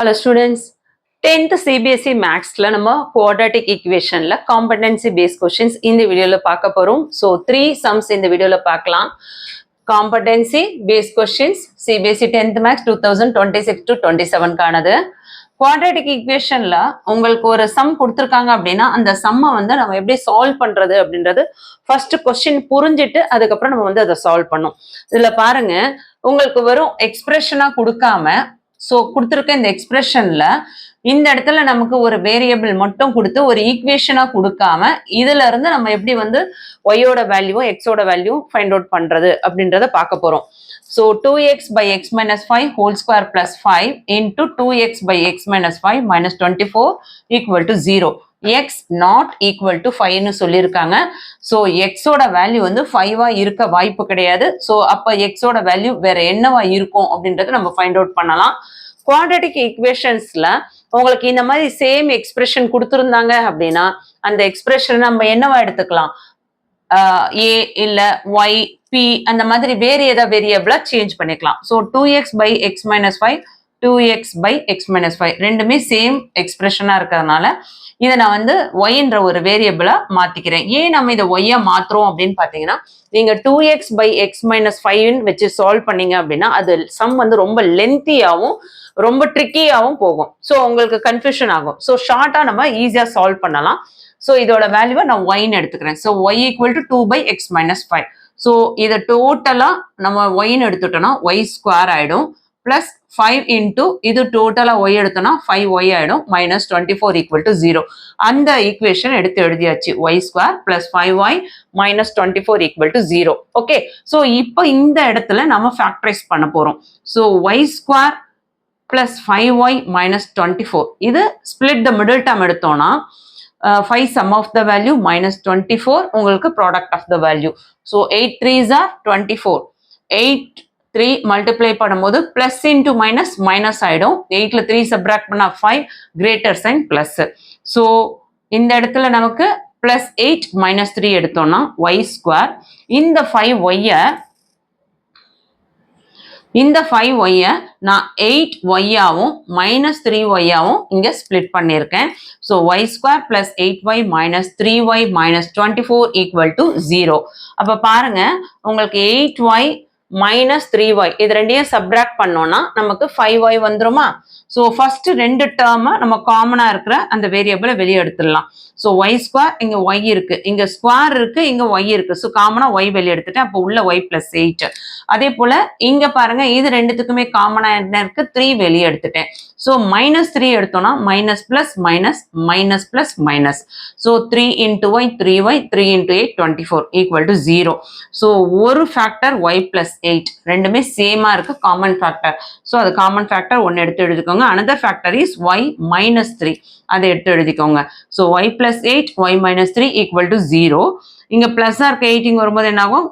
Hello students, 10th CBSE Maxல நம்ம quadratic equationல competency based questions இந்த வீடியோல பார்க்க போறோம். So 3 sums இந்த வீடியோல பார்க்கலாம். Competency based questions CBSE 10th Max 2026 to 27 கானது. Quadratic equationல உங்களுக்கு ஒரு sum கொடுத்திருக்காங்க அப்படின்னா அந்த sum-ஐ வந்து நம்ம எப்படி solve பண்றது அப்படின்றது first question புரிஞ்சிட்டு அதுக்கப்புறம் நம்ம வந்து அதை solve பண்ணோம். இதுல பாருங்க உங்களுக்கு வெறும் expression-ஆ கொடுக்காம ஸோ கொடுத்துருக்க இந்த எக்ஸ்பிரஷன்ல இந்த இடத்துல நமக்கு ஒரு வேரியபிள் மட்டும் கொடுத்து ஒரு ஈக்குவேஷனா கொடுக்காம இதுல இருந்து நம்ம எப்படி வந்து ஒய்யோட வேல்யூவும் எக்ஸோட வேல்யூ ஃபைண்ட் அவுட் பண்றது அப்படின்றத பார்க்க போறோம். So 2x by x minus 5 whole square plus 5 into 2x by x minus 5 minus 24 equal to 0. x not equal to 5ன்னு சொல்லியிருக்காங்க. ஸோ எக்ஸோட வேல்யூ வந்து 5-ஆ இருக்க வாய்ப்பு கிடையாது. ஸோ அப்போ எக்ஸோட வேல்யூ வேற என்னவா இருக்கும் அப்படின்றத நம்ம ஃபைண்ட் அவுட் பண்ணலாம். குவாட்ரட்டிக் ஈக்குவேஷன்ஸ்ல உங்களுக்கு இந்த மாதிரி சேம் எக்ஸ்பிரஷன் கொடுத்துருந்தாங்க அப்படின்னா அந்த எக்ஸ்பிரஷன் நம்ம என்னவா எடுத்துக்கலாம், ஏ இல்ல ஒய் பி அந்த மாதிரி வேற ஏதாவது வேரியபிளா சேஞ்ச் பண்ணிக்கலாம். So 2x by x minus 5 2x by x minus 5 ரெண்டுமே சேம் எக்ஸ்பிரஷனா இருக்கிறதுனால இதை நான் வந்து ஒய்ன்ற ஒரு வேரியபிளா மாத்திக்கிறேன். ஏன் நம்ம இதை ஒய்யா மாத்துறோம் அப்படின்னு பாத்தீங்கன்னா நீங்க 2x by x minus 5 வச்சு சால்வ் பண்ணீங்க அப்படின்னா அது சம் வந்து ரொம்ப லென்த்தியாவும் ரொம்ப ட்ரிக்கியாவும் போகும். ஸோ உங்களுக்கு கன்ஃபியூஷன் ஆகும். ஸோ ஷார்ட்டா நம்ம ஈஸியா சால்வ் பண்ணலாம். ஸோ இதோட வேல்யூவை நான் ஒய்ன்னு எடுத்துக்கிறேன். So y equal to 2 by x minus 5. So இதை டோட்டலா நம்ம ஒய்ன்னு எடுத்துட்டோம்னா ஒய் ஸ்கொயர் ஆயிடும் பிளஸ் 5 இன்டூ இது டோட்டலா ஒய் எடுத்தோம்னா 5y ஆயிடும் மைனஸ் 24 ஈக்குவல் டு 0. அந்த ஈக்குவேஷன் எடுத்து எழுதியாச்சு. Y square plus 5y minus 24 equal to 0. Okay, so இப்போ இந்த இடத்துல நம்ம ஃபேக்டரைஸ் பண்ண போறோம். So y square plus 5y minus 24 இது ஸ்பிளிட் த மிடில் டேர்ம் எடுத்தோம்னா 5 sum of the value minus 24 உங்களுக்கு product of the value. So 8 3s are 24. 8 3 multiply பண்ணும்போது plus into minus minus ஆயிடும். 8ல 3 subtract பண்ணா 5 greater sign plus. So இந்த இடத்துல நமக்கு plus 8 minus 3 எடுத்தோம்னா y square. இந்த 5y-ஐ நான் 8y-ஆவும் மைனஸ் 3y-ஆவும் இங்க ஸ்பிளிட் பண்ணியிருக்கேன். So y square plus 8y minus 3y minus 24 equal to 0. அப்ப பாருங்க உங்களுக்கு 8y மைனஸ் 3y இது ரெண்டையும் சப்ராக்ட் பண்ணோம்னா நமக்கு 5y வந்துருமா. ஸோ ஃபர்ஸ்ட் ரெண்டு டேர்மை நம்ம காமனா இருக்கிற அந்த வேரியபிளை வெளியே எடுத்துடலாம். ஸோ ஒய் ஸ்கொயர் இங்க ஒய் இருக்கு, இங்க ஸ்கொயர் இருக்கு, இங்க ஒய் இருக்கு. ஸோ காமனா ஒய் வெளியே எடுத்துட்டேன். அப்போ உள்ள ஒய் பிளஸ் 8. அதே போல இங்க பாருங்க இது ரெண்டுத்துக்குமே காமனா என்ன இருக்கு, 3 வெளியே எடுத்துட்டேன். ஸோ மைனஸ் 3 எடுத்தோம்னா minus plus minus minus plus minus. So 3 into y 3y 3 into 8 24 equal to 0. So ஒரு ஃபேக்டர் ஒய் பிளஸ் 8 ரெண்டுமே சேமா இருக்கு, காமன் ஃபேக்டர். ஸோ அது காமன் ஃபேக்டர் ஒன்னு எடுத்து எழுதிக்கோங்க. another factor is y minus 3 அதை எடுத்து எழுதிக்கோங்க. so y plus 8 y minus 3 equal to 0. இங்க பிளஸ் இருக்க 8 இங்க வரும்போது என்ன ஆகும்,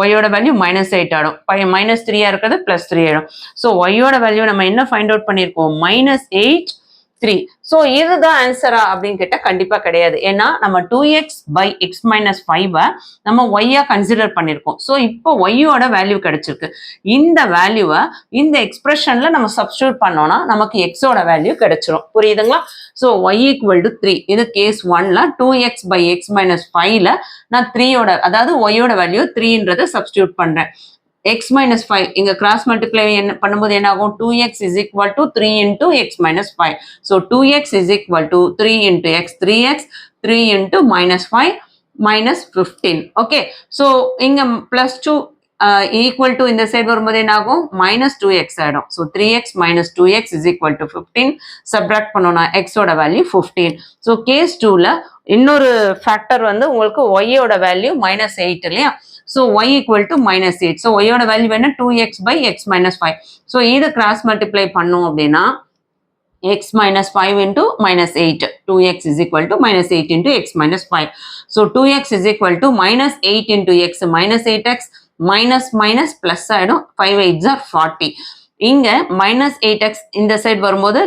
y ஓட வேல்யூ minus 8 ஆடும். minus 3 இருக்கிறது plus 3 ஆயிடும். so y ஓட வேல்யூ நம்ம என்ன ஃபைண்ட் அவுட் பண்ணிருக்கோம், minus 8 3. ஸோ இதுதான் ஆன்சரா அப்படின்னு கேட்டா கண்டிப்பா கிடையாது. ஏன்னா நம்ம 2x by x minus 5-ஐ நம்ம ஒய்யா கன்சிடர் பண்ணிருக்கோம். ஸோ இப்போ ஒய்யோட வேல்யூ கிடைச்சிருக்கு. இந்த வேல்யூவை இந்த எக்ஸ்பிரஷன்ல நம்ம சப்ஸ்டியூட் பண்ணோம்னா நமக்கு எக்ஸோட வேல்யூ கிடைச்சிரும். புரியுதுங்களா. ஸோ ஒய் ஈக்குவல் டு 3 இது கேஸ் 1ல 2x by x minus 5ல நான் 3யோட அதாவது ஒய்யோட வேல்யூ 3ன்றதை சப்ஸ்டியூட் பண்றேன். x minus 5 இங்க cross multiply பண்ணும்போது என்ன ஆகும், 2x is equal to 3 into x minus 5. So 2x is equal to 3 into x 3x 3 into minus 5 minus 15. Okay, so இங்க plus 2 equal to இந்த சைடு வரும்போது என்ன ஆகும், minus 2x ஆயிடும். So 3x minus 2x is equal to 15. subtract பண்ணோம்னா x ஓட value 15. So case 2ல இன்னொரு factor வந்து உங்களுக்கு y ஓட வேல்யூ minus 8 இல்லையா. So y equal to minus 8. So y ஓட வேல்யூ என்ன, 2x by x minus 5. So இதை cross multiply பண்ணோம் அப்படின்னா x minus 5 into minus 8. 2x is equal to minus 8 into x minus 5. So 2x is equal to minus 8 into x minus 8x minus minus plus ஆயிடும். 5 8s are 40. இங்க minus 8x இந்த side வரும்போது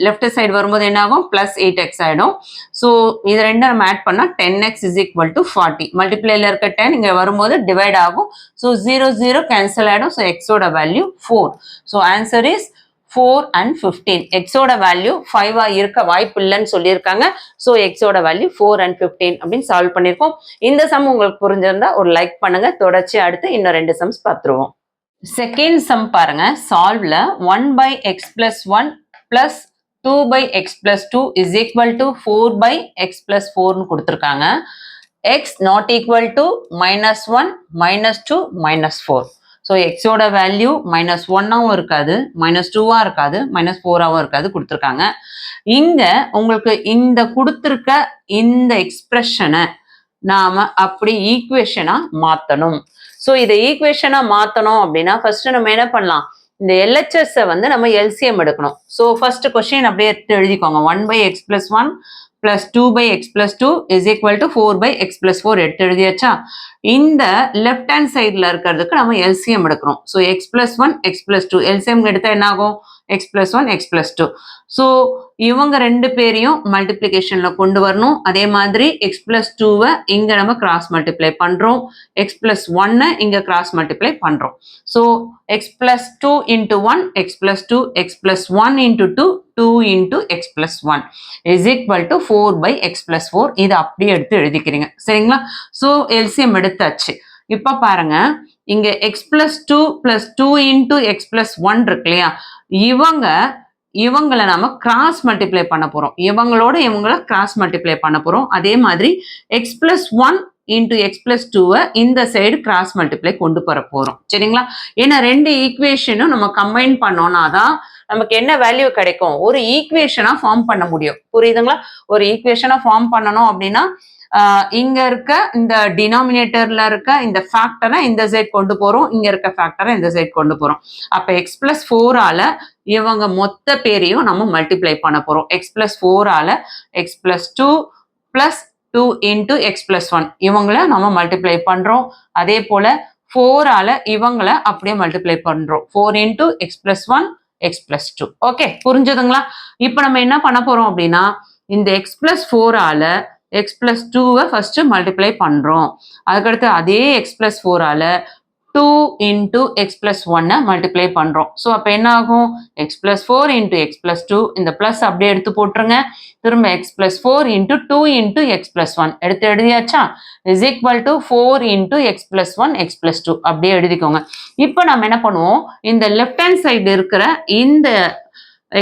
left side வரும்போது என்ன ஆகும், plus 8x ஆயிடும். So இது ரெண்டும் நம்ம ஆட் பண்ணா 10x is equal to 40. மல்டிப்ளைல இருக்க 10 இங்க வரும்போது டிவைட் ஆகும். ஸோ 0 0 கேன்சல் ஆயிடும். ஸோ எக்ஸோட value 4. So answer is 4 and 15. எக்ஸோட வேல்யூ 5 இருக்க வாய்ப்பு இல்லைன்னு சொல்லியிருக்காங்க. ஸோ எக்ஸோட வேல்யூ 4 and 15 அப்படின்னு சால்வ் பண்ணியிருக்கோம். இந்த சம் உங்களுக்கு புரிஞ்சிருந்தா ஒரு லைக் பண்ணுங்க. தொடர்ச்சி அடுத்து இன்னும் 2 சம்ஸ் பார்த்துருவோம். செகண்ட் சம் பாருங்க. சால்வ்ல 1 by x plus 1 plus 2 by x plus 2 is equal to 4 by x plus 4 கொடுத்துருக்காங்க. x not equal to minus 1, minus 2, minus 4. So எக்ஸோட வேல்யூ -1ஆகவும் இருக்காது, -2ஆக இருக்காது, -4ஆகவும் இருக்காது கொடுத்துருக்காங்க. இங்க உங்களுக்கு இந்த கொடுத்துருக்க இந்த எக்ஸ்பிரஷனை நாம அப்படி ஈக்குவேஷனா மாற்றணும். ஸோ இதை ஈக்குவேஷனா மாற்றணும் அப்படின்னா ஃபர்ஸ்ட் நம்ம என்ன பண்ணலாம், இந்த எல்ஹெச்எஸ் வந்து நம்ம எல்சிஎம் எடுக்கணும். ஸோ ஃபர்ஸ்ட் கொஸ்டின் அப்படியே எடுத்து எழுதிக்கோங்க. 1 by x plus 1 plus 2 by x plus 2 is equal to 4 by x plus 4 எடுத்து எழுதியாச்சா. இந்த லெஃப்ட் ஹேண்ட் சைடில் இருக்கிறதுக்கு நம்ம எல்சிஎம் எடுக்கிறோம். So x plus 1 x plus 2 LCM எடுத்தா என்ன ஆகும், x plus 1 x plus 2. So இவங்க ரெண்டு பேரையும் மல்டிப்ளிகேஷன்ல கொண்டு வரணும். அதே மாதிரி எக்ஸ் பிளஸ் 2வை இங்க நம்ம கிராஸ் மல்டிப்ளை பண்றோம், எக்ஸ் பிளஸ் 1 இங்க கிராஸ் மல்டிப்ளை பண்றோம். So x plus 2 into 1 x plus 2 x plus 1 into 2 2 into x plus 1 is equal to 4 by x plus 4. இது அப்படியே எடுத்து எழுதிக்கிறீங்க சரிங்களா. ஸோ எல்சிஎம் எடுத்தாச்சு. இப்ப பாருங்க, இங்க X plus 2 plus 2 into x plus 1 இருக்கு இல்லையா, இவங்களை நாம கிராஸ் மல்டிப்ளை பண்ண போறோம். இவங்களை கிராஸ் மல்டிப்ளை பண்ண போறோம். அதே மாதிரி x plus 1 into x plus 2வை இந்த சைடு கிராஸ் மல்டிப்ளை கொண்டு போற போறோம் சரிங்களா. ஏன்னா ரெண்டு ஈக்குவேஷனும் நம்ம கம்பைன் பண்ணோம்னா தான் நமக்கு என்ன வேல்யூ கிடைக்கும், ஒரு ஈக்குவேஷனா ஃபார்ம் பண்ண முடியும். புரியுதுங்களா. ஒரு ஈக்குவேஷனா ஃபார்ம் பண்ணணும் அப்படின்னா இங்க இருக்க இந்த டினாமினேட்டர்ல இருக்க இந்த ஃபேக்டரை இந்த சைட் கொண்டு போறோம், இங்க இருக்க ஃபேக்டரை இந்த சைட் கொண்டு போறோம். அப்ப எக்ஸ் பிளஸ் 4ஆல இவங்க மொத்த பேரையும் நம்ம மல்டிப்ளை பண்ண போறோம். எக்ஸ் பிளஸ் 4ஆல x plus 2 plus 2 into x plus 1 இவங்கள நம்ம மல்டிப்ளை பண்றோம். அதே போல 4ஆல இவங்கள அப்படியே மல்டிப்ளை பண்றோம். 4 into x plus 1 x plus 2. Okay புரிஞ்சுதுங்களா. இப்ப நம்ம என்ன பண்ண போறோம் அப்படின்னா, இந்த எக்ஸ் பிளஸ் 4ஆல எக்ஸ் பிளஸ் 2வை ஃபர்ஸ்ட் மல்டிப்ளை பண்றோம். அதுக்கடுத்து அதே எக்ஸ் பிளஸ் 4ஆல 2 இன்டூ எக்ஸ் பிளஸ் 1 மல்டிப்ளை பண்றோம். ஸோ அப்போ என்ன ஆகும், x plus 4 into x plus 2 இந்த பிளஸ் அப்படியே எடுத்து போட்டுருங்க. திரும்ப x plus 4 into 2 into x plus 1 எடுத்து எழுதியாச்சா, is equal to 4 into x plus 1 x plus 2 அப்படியே எழுதிக்கோங்க. இப்போ நம்ம என்ன பண்ணுவோம், இந்த லெஃப்ட் ஹேண்ட் சைடு இருக்கிற இந்த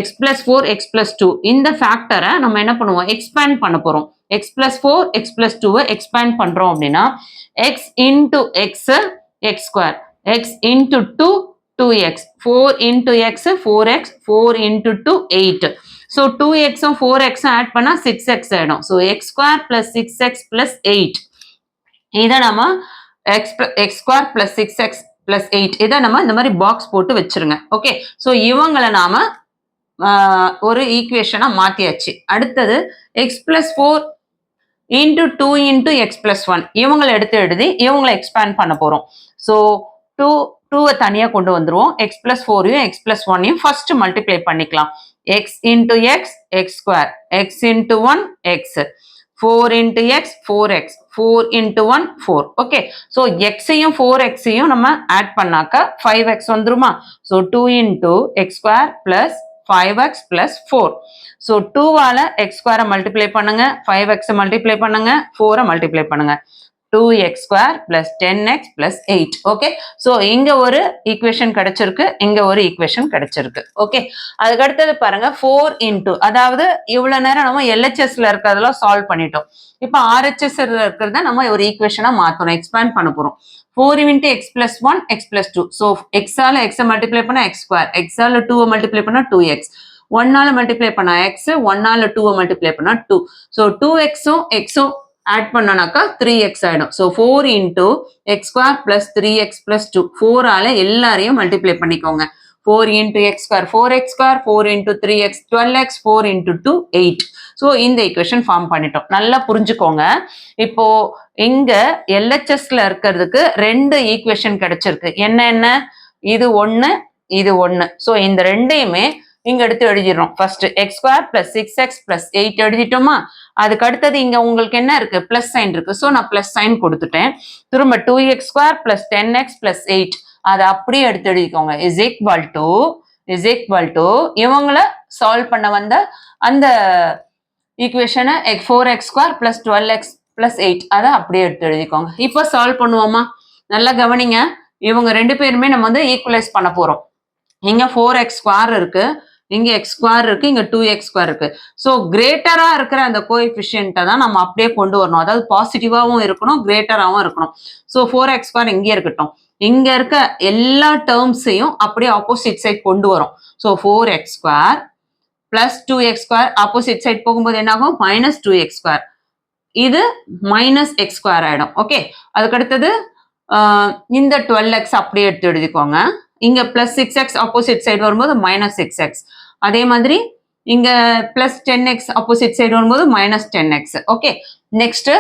எக்ஸ் பிளஸ் 4 எக்ஸ் பிளஸ் 2 இந்த ஃபேக்டரை நம்ம என்ன பண்ணுவோம், எக்ஸ்பேண்ட் பண்ண போறோம். எக்ஸ் பிளஸ் 4 எக்ஸ் பிளஸ் 2வை எக்ஸ்பேண்ட் பண்றோம் அப்படின்னா x into x x square, x into 2 2x, 4 into x 4x, 4 into 2 8. So 2xம் 4xம் ஆட் பண்ணா 6x ஆயிடும். So x square plus 6x plus 8 இதை நம்ம X square plus 6x plus 8 இதை நம்ம இந்த மாதிரி பாக்ஸ் போட்டு வச்சிருங்க. ஓகே. ஸோ இவங்களை நாம ஒரு ஈக்குவேஷனா மாத்தியாச்சு. அடுத்தது X plus 4 into 2 into x plus 1 இவங்களை எடுத்து எழுதி இவங்களை எக்ஸ்பேண்ட் பண்ண போறோம். ஸோ 2வை தனியா கொண்டு வந்துருவோம். எக்ஸ் பிளஸ் 4யும் எக்ஸ் பிளஸ் 1யும் ஃபர்ஸ்ட் மல்டிப்ளை பண்ணிக்கலாம். X into x x square, x into 1 x, 4 into x 4x, 4 into 1 4. Okay. So எக்ஸையும் 4xையும் நம்ம ஆட் பண்ணாக்க 5x வந்துருமா. So 2 into x square plus 5x plus 4. So 2வால எக்ஸ் ஸ்கொயரை மல்டிப்ளை பண்ணுங்க, 5x மல்டிப்ளை பண்ணுங்க, 4 மல்டிப்ளை பண்ணுங்க. 2x square plus 10x plus 8. Okay. So இங்க ஒரு ஈக்குவேஷன் கிடைச்சிருக்கு, இங்க ஒரு ஈக்குவேஷன் கிடைச்சிருக்கு. ஓகே. அதுக்கு அடுத்தது பாருங்க 4 இன்டூ, அதாவது இவ்வளவு நேரம் நம்ம எல்ஹெச்எஸ்ல இருக்கிறதெல்லாம் சால்வ் பண்ணிட்டோம். இப்போ ஆர்ஹெச்எஸ் இருக்கிறத நம்ம ஒரு ஈக்குவேஷனா மாத்தணும், எக்ஸ்பேண்ட் பண்ண போறோம். 4 into x plus 1 x plus 2. So எக்ஸால எக்ஸை மல்டிப்ளை பண்ணா எக்ஸ் ஸ்கொயர், எக்ஸால 2வை மல்டிப்ளை பண்ணா 2x, 1ஆல மல்டிப்ளை பண்ணா எக்ஸ், 1ஆல 2வை மல்டிப்ளை பண்ணா 2. ஸோ 2xம் எக்ஸும் ஆட் பண்ணனாக்கா 3x ஆயிடும். So 4 into x square plus 3x plus 2. 4ஆல எல்லாரையும் மல்டிப்ளை பண்ணிக்கோங்க. 4 into x square 4x square, 4 into 3x 12x, 4 into 2 8. So இந்த ஈக்குவேஷன் ஃபார்ம் பண்ணிட்டோம். நல்லா புரிஞ்சுக்கோங்க. இப்போ இங்க எல்ஹெச்எஸ்ல இருக்கிறதுக்கு 2 ஈக்குவேஷன் கிடைச்சிருக்கு. என்ன இது 1 இது 1. ஸோ இந்த ரெண்டையுமே இங்க எடுத்து எழுதிடுறோம். First x square plus 6x plus 8 எழுதிட்டோமா. அதுக்கு அடுத்தது இங்க உங்களுக்கு என்ன இருக்கு, பிளஸ் சைன் இருக்கு. ஸோ நான் பிளஸ் சைன் கொடுத்துட்டேன். திரும்ப 2x square plus 10x plus 8 அதை அப்படியே எடுத்து எழுதிக்கோங்க. Is equal to is equal to இவங்கள சால்வ் பண்ண வந்த அந்த ஈக்குவேஷனை 4x² + 12x + 8 அதை அப்படியே எடுத்து எழுதிக்கோங்க. இப்போ சால்வ் பண்ணுவோமா? நல்லா கவனிங்க. இவங்க ரெண்டு பேருமே நம்ம வந்து ஈக்குவலைஸ் பண்ண போறோம். இங்க 4x² இருக்கு, இங்க x² இருக்கு, இங்க 2x² இருக்கு. ஸோ கிரேட்டரா இருக்கிற அந்த கோஎஃபிஷியன்ட்டை தான் நம்ம அப்படியே கொண்டு வரணும். அதாவது பாசிட்டிவாகவும் இருக்கணும், கிரேட்டராகவும் இருக்கணும். ஸோ 4x² இங்கே இருக்கட்டும். இங்க இருக்க எல்லா டேர்ம்ஸையும் அப்படியே ஆப்போசிட் சைட் கொண்டு வரும். So 4x² + 2x² opposite side போகும்போது என்ன ஆகும்? -2x². இது -x² ஆயிடும். ஓகே, அதுக்கு அடுத்தது இந்த 12x அப்படியே எடுத்து எழுதிக்கோங்க. இங்க +6x ஆப்போசிட் சைடு வரும்போது -6x. அதே மாதிரி இங்க +10x ஆப்போசிட் சைடு வரும்போது -10x. ஓகே, நெக்ஸ்ட்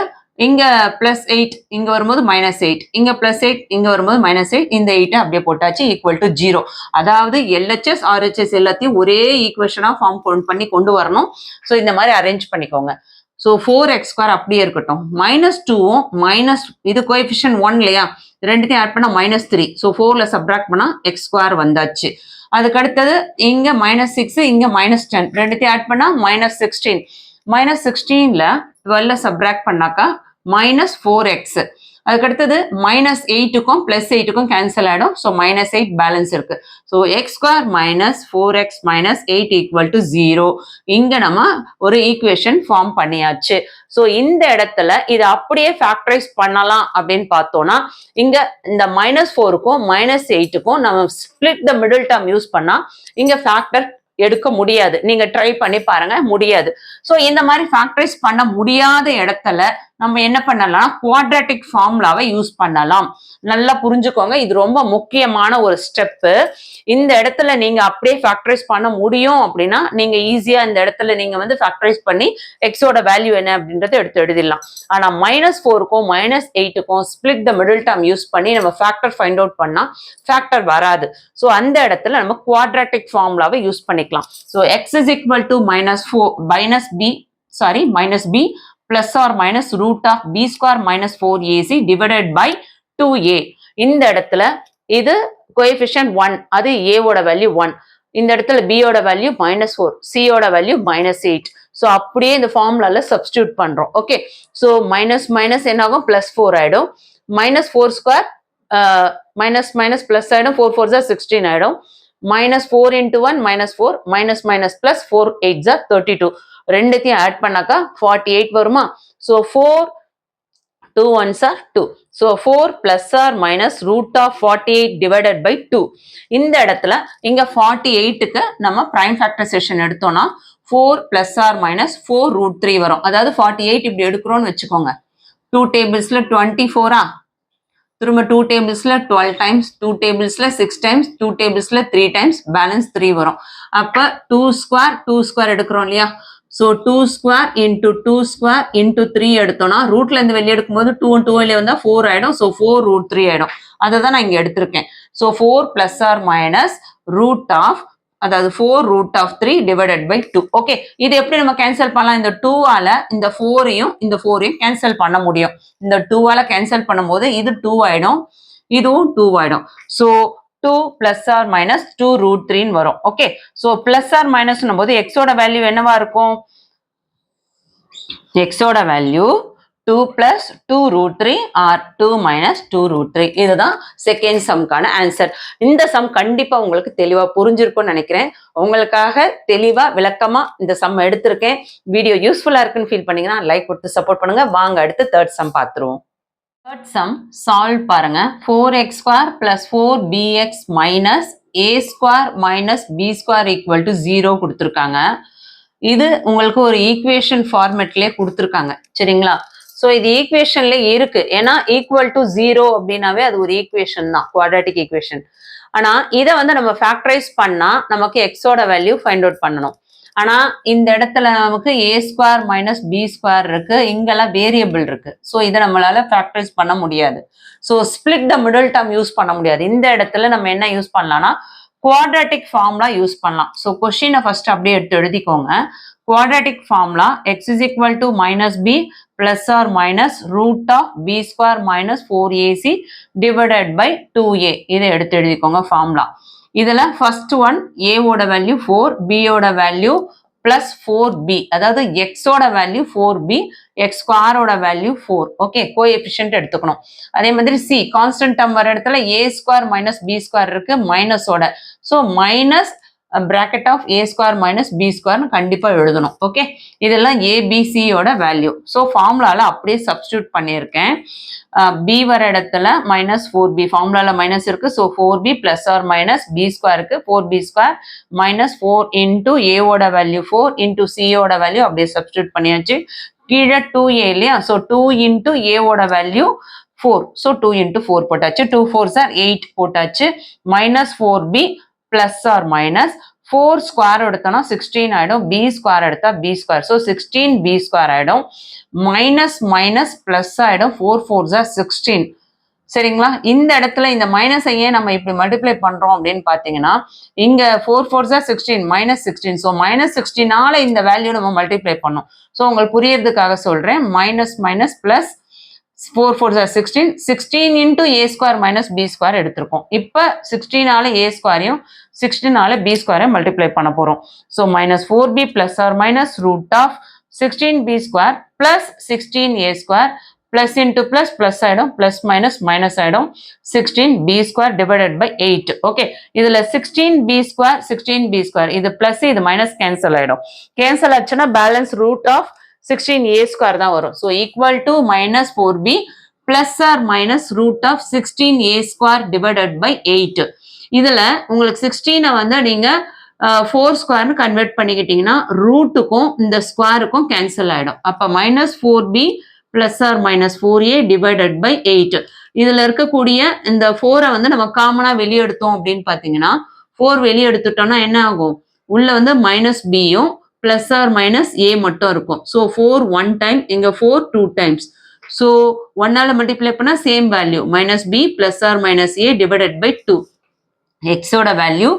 இங்க +8 இங்க வரும்போது -8, இங்க +8 இங்க வரும்போது -8, இந்த 8 அப்படியே போட்டாச்சு ஈக்குவல் டு 0. அதாவது LHS RHS எல்லாத்தையும் ஒரே ஈக்குவேஷனா ஃபார்ம் பண்ணி கொண்டு வரணும். ஸோ இந்த மாதிரி அரேஞ்ச் பண்ணிக்கோங்க. ஸோ 4x² அப்படியே இருக்கட்டும். -2வும் மைனஸ் இது கோஎஃபிஷியன்ட் 1 இல்லையா, ரெண்டுத்தையும் ஆட் பண்ணா -3. ஸோ 4ல சப்ராக்ட் பண்ணா x² வந்தாச்சு. அதுக்கு அடுத்தது இங்க -6 இங்க -10 ரெண்டுத்தையும் ஆட் பண்ணா -16. -16ல 12ல சப்ராக்ட் பண்ணாக்கா -4x. அதுக்கு அடுத்தது -8க்கும் +8க்கும் கேன்சல் ஆகிடும். ஸோ -8 பேலன்ஸ் இருக்கு. So x² - 4x - 8 = 0. இங்க நம்ம ஒரு ஈக்குவேஷன் ஃபார்ம் பண்ணியாச்சு. ஸோ இந்த இடத்துல இதை அப்படியே ஃபேக்டரைஸ் பண்ணலாம் அப்படின்னு பார்த்தோம்னா இங்க இந்த -4க்கும் -8க்கும் நம்ம split the middle term use பண்ணா இங்க ஃபேக்டர் எடுக்க முடியாது. நீங்க ட்ரை பண்ணி பாருங்க, முடியாது. ஸோ இந்த மாதிரி ஃபேக்டரைஸ் பண்ண முடியாத இடத்துல நம்ம என்ன பண்ணலாம்? குவாட்ராட்டிக் ஃபார்முலாவை யூஸ் பண்ணலாம். நல்லா புரிஞ்சுக்கோங்க, இது ரொம்ப முக்கியமான ஒரு ஸ்டெப்பு. இந்த இடத்துல நீங்க அப்படியே ஃபேக்டரைஸ் பண்ண முடியும் அப்படின்னா நீங்க ஈஸியா இந்த இடத்துல நீங்க வந்து ஃபேக்டரைஸ் பண்ணி எக்ஸோட வேல்யூ என்ன அப்படின்றத எடுத்து எழுதிடலாம். ஆனா -4க்கும் -8க்கும் split the middle term use பண்ணி நம்ம ஃபேக்டர் ஃபைண்ட் அவுட் பண்ணா ஃபேக்டர் வராது. ஸோ அந்த இடத்துல நம்ம குவாட்ராட்டிக் ஃபார்முலாவை யூஸ் பண்ணிக்கலாம். So x is equal to -b plus or minus root of b square minus 4ac divided by 2a. இந்த இடத்துல இது கோஎஃபிஷியன்ட் 1, அது a ஓட வேல்யூ 1. இந்த இடத்துல b ஓட வேல்யூ -4, c ஓட வேல்யூ -8. ஸோ அப்படியே இந்த ஃபார்முலால சப்ஸ்டியூட் பண்றோம். ஓகே, ஸோ மைனஸ் மைனஸ் என்ன ஆகும்? +4 ஆயிடும். -4² ப்ளஸ் ஆயிடும். 4 4 16 ஆயிடும். -4 × 1 -4 +4 8 32. ரெண்டுத்தையும் ஆட் பண்ணாக்கா 48 வருமா? So 4 2 1s are 2. So 4 ± √48 divided by 2. இந்த இடத்துல இங்க 48க்கு நம்ம பிரைம் ஃபேக்டரைசேஷன் எடுத்தோம்னா 4 ± 4√3 வரும். அதாவது 48 இப்படி எடுக்கிறோம்னு வச்சுக்கோங்க. 2 டேபிள்ஸ்ல 24ஆ, திரும்ப 2 டேபிள்ஸ்ல 12 டைம்ஸ், 2 டேபிள்ஸ்ல 6 டைம்ஸ், 2 டேபிள்ஸ்ல 3 டைம்ஸ், பேலன்ஸ் 3 வரும். அப்ப 2² எடுக்கிறோம் இல்லையா? ஸோ 2² × 2² × 3 எடுத்தோம்னா ரூட்ல இருந்து வெளியே எடுக்கும்போது 2 2 வெளியே வந்தா 4 ஆயிடும். ஸோ 4√3 ஆயிடும். அதை தான் நான் இங்க எடுத்திருக்கேன். ஸோ 4 ± அதாவது 4√3 divided by 2. ஓகே, இது எப்படி நம்ம கேன்சல் பண்ணலாம்? இந்த 2ஆல இந்த 4ஐயும் கேன்சல் பண்ண முடியும். இந்த 2ஆல கேன்சல் பண்ணும்போது இது 2 ஆயிடும், இதுவும் 2 ஆயிடும். ஸோ 2 ± 2√3 வரும். ஓகே, ஸோ ± போது எக்ஸோட வேல்யூ என்னவா இருக்கும்? எக்ஸோட வேல்யூ 2 + 2√3 or 2 - 2√3. இதுதான் செகண்ட் சம்க்கான ஆன்சர். இந்த சம் கண்டிப்பா உங்களுக்கு தெளிவா புரிஞ்சிருக்கும்னு நினைக்கிறேன். உங்களுக்காக தெளிவா விளக்கமா இந்த சம் எடுத்திருக்கேன். வீடியோ யூஸ்ஃபுல்லா இருக்குன்னு ஃபீல் பண்ணீங்கன்னா லைக் கொடுத்து சப்போர்ட் பண்ணுங்க. வாங்க அடுத்து தேர்ட் சம் பார்த்துருவோம். தேர்ட் சம் சால்வ் பாருங்க. 4x² + 4bx - a² - b² = 0 கொடுத்துருக்காங்க. இது உங்களுக்கு ஒரு ஈக்குவேஷன் ஃபார்மேட்லயே கொடுத்துருக்காங்க, சரிங்களா? ஸோ இது ஈக்குவேஷன்ல இருக்கு. ஏன்னா =0 அப்படின்னாவே அது ஒரு ஈக்குவேஷன் தான், குவாட்ராட்டிக் ஈக்குவேஷன். ஆனா இதை வந்து நம்ம ஃபேக்டரைஸ் பண்ணா நமக்கு எக்ஸோட வேல்யூ ஃபைண்ட் அவுட் பண்ணணும். ஆனா இந்த இடத்துல நமக்கு a² - b² இருக்கு, இங்கெல்லாம் வேரியபிள் இருக்கு. ஸோ இதை நம்மளால ஃபேக்டரைஸ் பண்ண முடியாது. So split the middle term use பண்ண முடியாது. இந்த இடத்துல நம்ம என்ன யூஸ் பண்ணலாம்னா குவாட்ராட்டிக் ஃபார்முலா யூஸ் பண்ணலாம். ஸோ கொஸ்டினை ஃபர்ஸ்ட் அப்படியே எடுத்து எழுதிக்கோங்க. Quadratic formula x is equal to -b plus or minus root of b² - 4ac divided by 2a. இதை எடுத்து எழுதிக்கோங்க ஃபார்முலா. இதுல ஃபர்ஸ்ட் ஒன் a ஓட வேல்யூ 4, b ஓட வேல்யூ plus 4b, அதாவது x ஓட வேல்யூ 4b, x ஸ்கொயரோட வேல்யூ 4. ஓகே, கோஎஃபிஷியன்ட் எடுத்துக்கணும். அதே மாதிரி c கான்ஸ்டன்ட் டேர்ம் வர இடத்துல a square minus b square இருக்கு மைனஸோட. So minus bracket of a square minus b square கண்டிப்பா எழுதணும். ஓகே, இதெல்லாம் abc ஓட வேல்யூ. ஸோ ஃபார்முலால அப்படியே சப்ஸ்டியூட் பண்ணியிருக்கேன். b வர இடத்துல மைனஸ் 4b, ஃபார்முலால மைனஸ் இருக்கு. So 4b plus or minus b ஸ்கொயருக்கு 4b square minus 4 into a ஓட வேல்யூ 4 இன்டூ c ஓட வேல்யூ அப்படியே சப்ஸ்டியூட் பண்ணியாச்சு. கீழே 2a இல்லையா? ஸோ 2 இன்டூ a ஓட வேல்யூ 4. ஸோ 2 இன்டூ 4 போட்டாச்சு. 2 4s are 8 போட்டாச்சு. Minus 4b plus or minus 4 square எடுத்தோம்னா 16 ஆயிடும். b square எடுத்தா b square. So 16b square ஆயிடும். minus minus plus ஆயிடும். 4 4s are 16. சரிங்களா? இந்த இடத்துல இந்த மைனஸ் ஏன் நம்ம இப்படி மல்டிப்ளை பண்றோம் அப்படின்னு பாத்தீங்கன்னா, இங்க 4 4s are 16 minus 16. So minus 16ஆல இந்த வேல்யூ நம்ம மல்டிப்ளை பண்ணோம். ஸோ உங்களுக்கு புரியறதுக்காக சொல்றேன். Minus minus plus 4 4s are 16. 16 into a square minus b square எடுத்திருக்கோம். இப்போ 16ஆல a ஸ்கொயரையும் 16ஆல b ஸ்கொயரையும் மல்டிப்ளை பண்ண போறோம். So minus 4b plus or minus root of 16b square plus 16a square plus into plus plus ஆயிடும், plus minus minus ஆயிடும். 16b square divided by 8. Okay, இதுல 16b ஸ்கொயர் 16b ஸ்கொயர் இது plus இது minus cancel ஆயிடும். Cancel ஆச்சுன்னா balance root of 16a square தான் வரும். So equal to minus 4b plus or minus root of 16a square divided by 8. இதுல உங்களுக்கு 16 வந்து நீங்க 4 ஸ்கொயர்னு கன்வெர்ட் பண்ணிக்கிட்டீங்கன்னா ரூட்டுக்கும் இந்த ஸ்கொயருக்கும் கேன்சல் ஆயிடும். அப்ப minus 4b plus or minus 4a divided by 8. இதுல இருக்கக்கூடிய இந்த 4 வந்து நம்ம காமனா வெளியே எடுத்தோம் அப்படின்னு பாத்தீங்கன்னா 4 வெளியே எடுத்துட்டோம்னா என்ன ஆகும்? உள்ள வந்து மைனஸ் பியும் பிளஸ் ஆர் மைனஸ் ஏ மட்டும் இருக்கும். ஸோ 4 1 டைம், இங்க 4 2 டைம்ஸ். ஸோ 1ஆல மல்டிப்ளை பண்ணா same value minus b plus or minus a divided by 2. எக்ஸோட value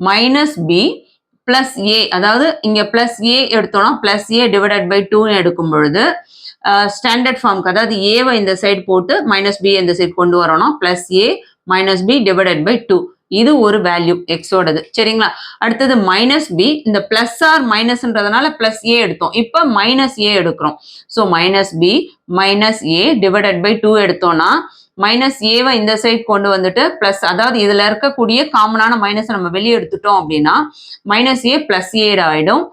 minus b plus a, அதாவது இங்க பிளஸ் ஏ எடுத்தோம்னா பிளஸ் ஏ டிவைடட் பை 2 எடுக்கும் பொழுது ஸ்டாண்டர்ட் ஃபார்முக்கு, அதாவது ஏவை இந்த சைடு போட்டு மைனஸ் பி இந்த சைடு கொண்டு வரணும். Plus a minus b divided by 2. இது ஒரு வேல்யூ எக்ஸோடது. சரிங்களா? அடுத்தது மைனஸ் பி, இந்த பிளஸ் ஆர் மைனஸ்ன்றதுனால பிளஸ் ஏ எடுத்தோம். இப்போ மைனஸ் ஏ எடுக்கிறோம். So minus b minus a divided by 2 எடுத்தோம்னா மைனஸ் ஏவை இந்த சைட் கொண்டு வந்துட்டு பிளஸ், அதாவது இதுல இருக்கக்கூடிய காமனான மைனஸ் நம்ம வெளியே எடுத்துட்டோம் அப்படின்னா மைனஸ் ஏ பிளஸ் ஏ ஆயிடும்,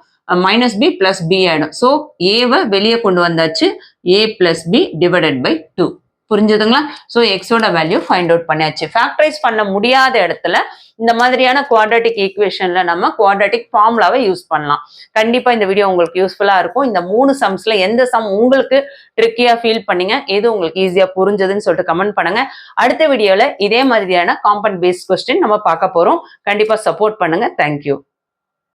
மைனஸ் பி பிளஸ் பி ஆயிடும். ஸோ ஏவை வெளியே கொண்டு வந்தாச்சு. ஏ பிளஸ் பி டிவைடட் பை 2. புரிஞ்சுதுங்களா? ஸோ எக்ஸோட வேல்யூ ஃபைண்ட் அவுட் பண்ணியாச்சு. ஃபேக்டரைஸ் பண்ண முடியாத இடத்துல இந்த மாதிரியான குவாட்ராட்டிக் ஈக்குவேஷன்ல நம்ம குவாட்ராட்டிக் ஃபார்முலாவை யூஸ் பண்ணலாம். கண்டிப்பா இந்த வீடியோ உங்களுக்கு யூஸ்ஃபுல்லா இருக்கும். இந்த 3 சம்ஸ்ல எந்த சம் உங்களுக்கு ட்ரிக்கியா ஃபீல் பண்ணீங்க, எது உங்களுக்கு ஈஸியா புரிஞ்சதுன்னு சொல்லிட்டு கமெண்ட் பண்ணுங்க. அடுத்த வீடியோல இதே மாதிரியான காம்பவுண்ட் பேஸ்ட் கொஸ்டின் நம்ம பார்க்க போறோம். கண்டிப்பா சப்போர்ட் பண்ணுங்க. தேங்க்யூ.